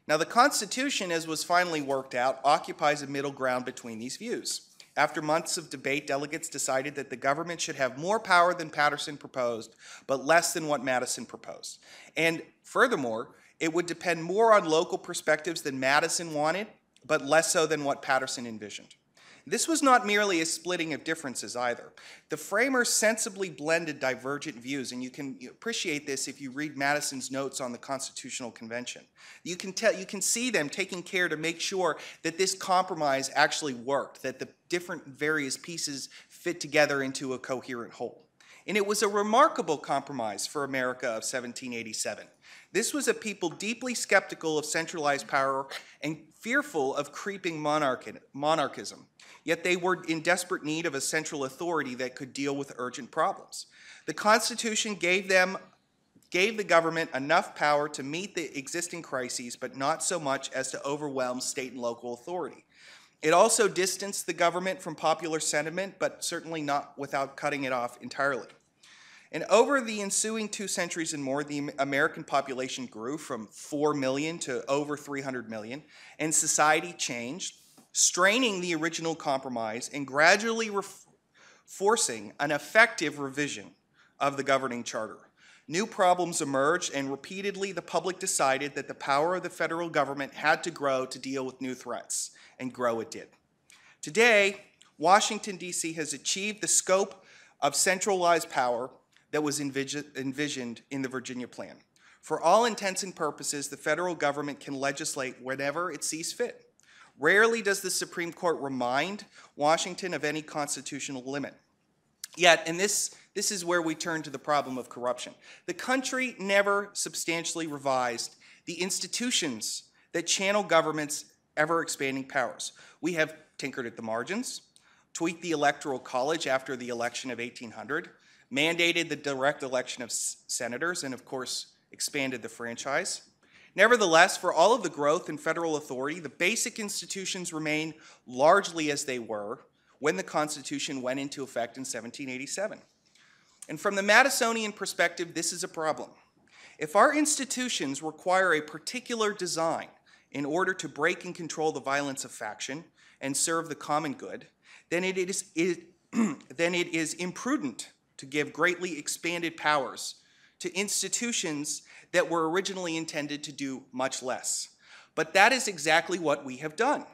Now, the Constitution, as was finally worked out, occupies a middle ground between these views. After months of debate, delegates decided that the government should have more power than Patterson proposed, but less than what Madison proposed. And furthermore, it would depend more on local perspectives than Madison wanted, but less so than what Patterson envisioned. This was not merely a splitting of differences either. The framers sensibly blended divergent views, and you can appreciate this if you read Madison's notes on the Constitutional Convention. You can see them taking care to make sure that this compromise actually worked, that the different various pieces fit together into a coherent whole. And it was a remarkable compromise for America of 1787. This was a people deeply skeptical of centralized power and fearful of creeping monarchism. Yet they were in desperate need of a central authority that could deal with urgent problems. The Constitution gave the government enough power to meet the existing crises, but not so much as to overwhelm state and local authority. It also distanced the government from popular sentiment, but certainly not without cutting it off entirely. And over the ensuing 2 centuries and more, the American population grew from 4 million to over 300 million, and society changed, straining the original compromise and gradually forcing an effective revision of the governing charter. New problems emerged, and repeatedly the public decided that the power of the federal government had to grow to deal with new threats, and grow it did. Today, Washington, D.C. has achieved the scope of centralized power that was envisioned in the Virginia Plan. For all intents and purposes, the federal government can legislate whenever it sees fit. Rarely does the Supreme Court remind Washington of any constitutional limit. Yet, and this is where we turn to the problem of corruption, the country never substantially revised the institutions that channel government's ever-expanding powers. We have tinkered at the margins, tweaked the Electoral College after the election of 1800, mandated the direct election of senators, and of course, expanded the franchise. Nevertheless, for all of the growth in federal authority, the basic institutions remain largely as they were when the Constitution went into effect in 1787. And from the Madisonian perspective, this is a problem. If our institutions require a particular design in order to break and control the violence of faction and serve the common good, then it is imprudent to give greatly expanded powers to institutions that were originally intended to do much less. But that is exactly what we have done.